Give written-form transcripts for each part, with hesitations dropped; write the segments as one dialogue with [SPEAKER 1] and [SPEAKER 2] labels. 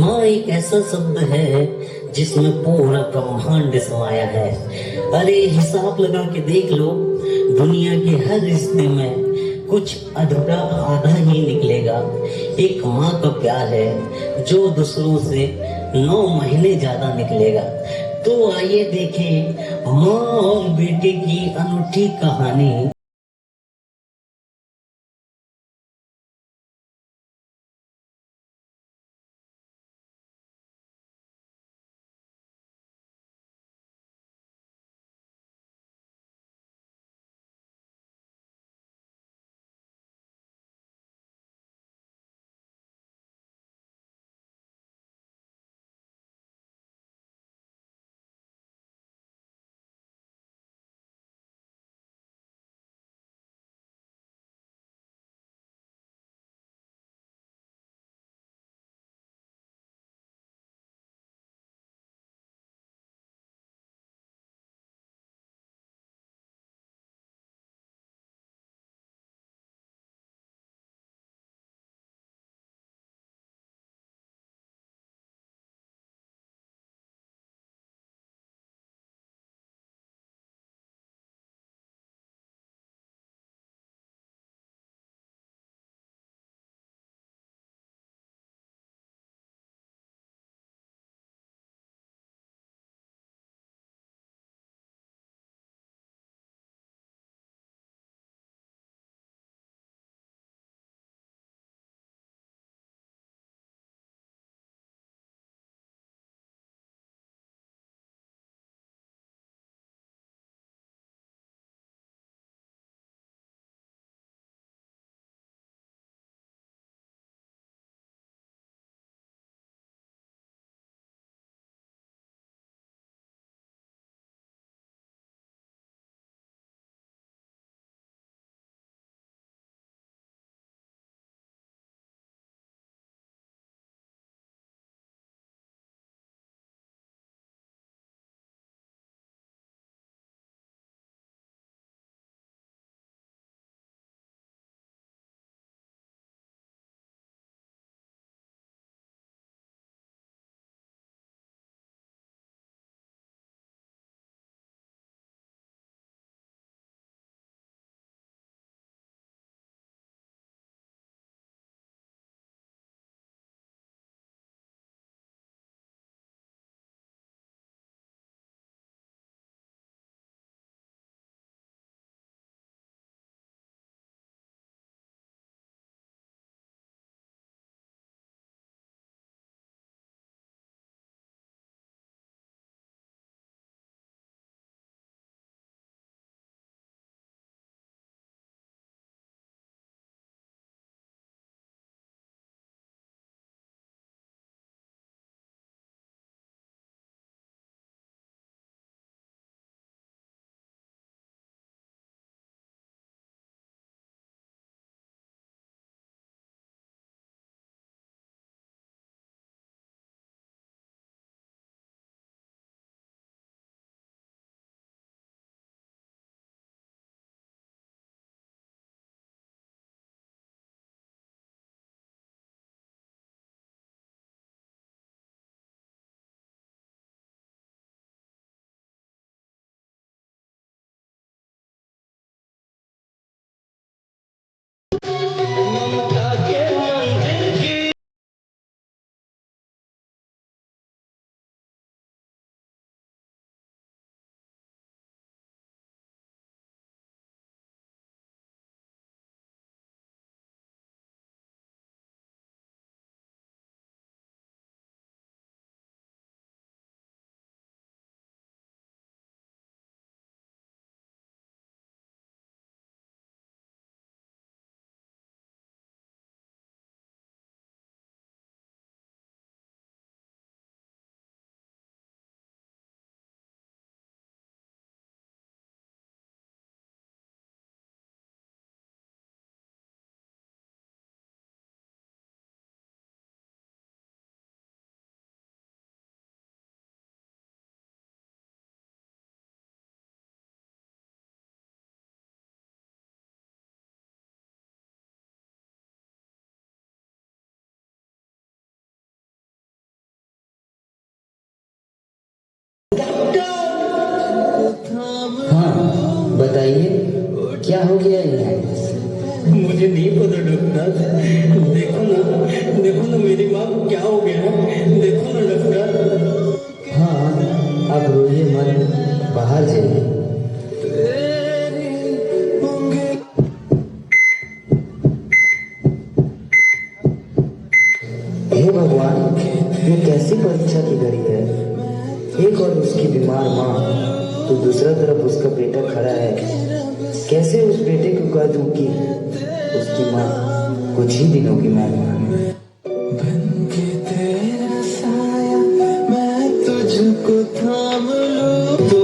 [SPEAKER 1] माँ एक ऐसा शब्द है जिसमें पूरा ब्रह्मांड समाया है। अरे हिसाब लगा के देख लो, दुनिया के हर रिश्ते में कुछ अधूरा आधा ही निकलेगा। एक माँ का प्यार है जो दूसरों से 9 महीने ज्यादा निकलेगा। तो आइए देखें माँ और बेटे की अनूठी कहानी।
[SPEAKER 2] क्या हो गया है?
[SPEAKER 1] मुझे नहीं पता डॉक्टर। देखो ना मेरी माँ को क्या हो गया है, देखो ना डॉक्टर।
[SPEAKER 2] हाँ, अब रोइए मत, बाहर जाइए। हे भगवान, ये कैसी परीक्षा की घड़ी है। एक और उसकी बीमार माँ, तो दूसरा तरफ उसका बेटा खड़ा है। कैसे उस बेटे को कह दूं कि उसकी माँ कुछ ही दिनों की मेहमान है। बन के तेरा साया मैं तुझको थाम लूं।
[SPEAKER 1] तो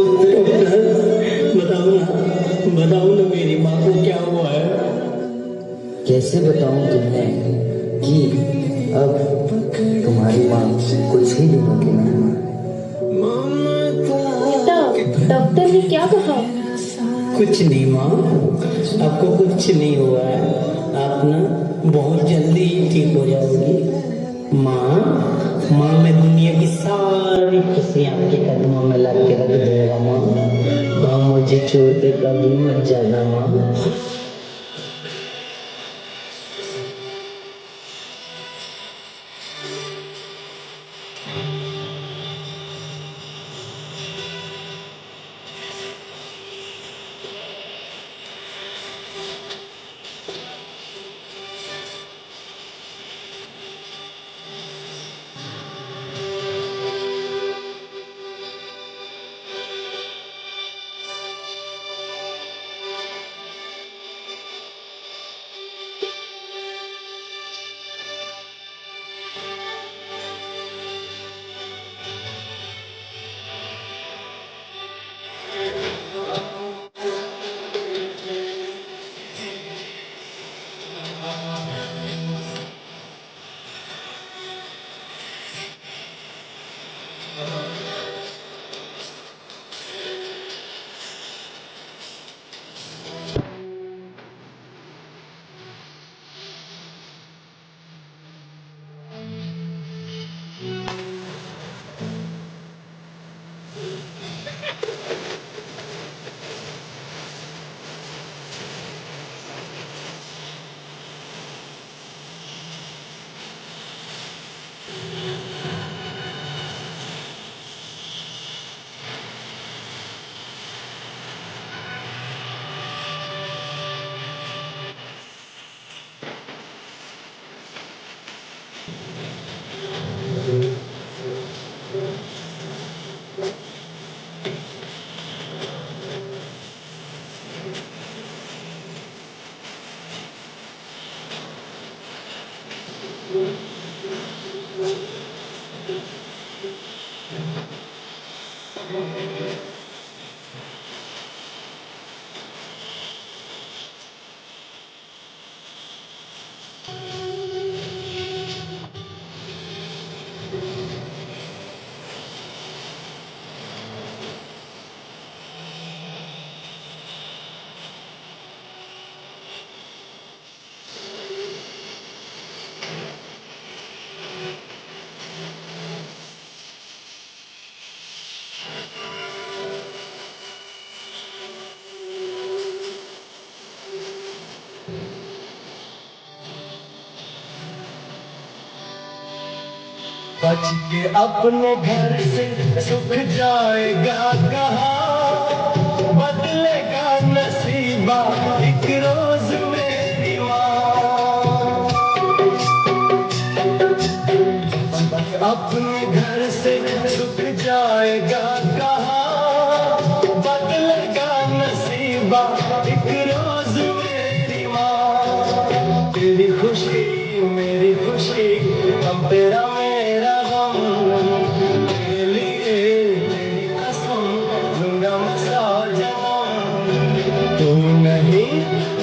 [SPEAKER 1] बताओ ना मेरी माँ को क्या हुआ है।
[SPEAKER 2] कैसे बताऊं तुम्हें कि अब तुम्हारी माँ कुछ ही दिनों की मेहमान है।
[SPEAKER 3] बेटा, डॉक्टर ने क्या कहा?
[SPEAKER 1] कुछ नहीं माँ, आपको कुछ नहीं हुआ है। आप ना बहुत जल्दी ही ठीक हो जाओगी। माँ मैं दुनिया की सारी खुशियाँ आपके कदमों में ला के रख दूंगा माँ मुझे छोड़ के कभी मत जाना माँ।
[SPEAKER 4] बच के अपने घर से सुख जाएगा कहाँ, बदलेगा नसीबा एक रोज मेरी माँ। अपने घर से सुख जाएगा कहाँ, बदलेगा नसीबा एक रोज मेरी माँ। तेरी खुशी मेरी खुशी, हम तेरा मेरा गम, तेरे लिए तेरी कसम लूंगा मैं 100 जन्म। तू नहीं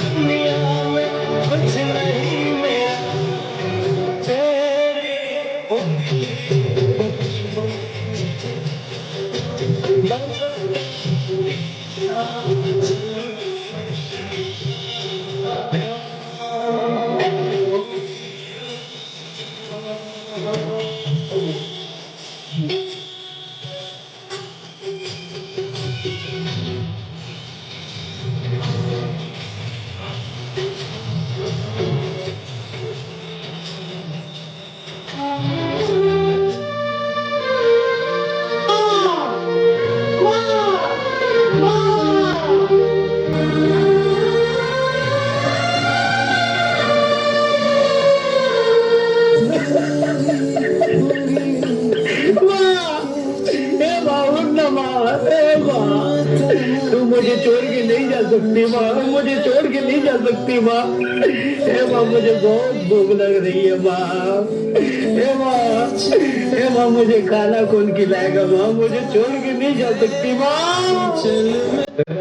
[SPEAKER 4] दुनिया में कुछ नहीं मेरा, तेरी माँ, मुझे छोड़ के नहीं जा सकती माँ। हे माँ, मुझे बहुत भूख लग रही है माँ। हे माँ, हे माँ, मुझे खाना कौन खिलाएगा माँ, मुझे छोड़ के नहीं जा सकती माँ।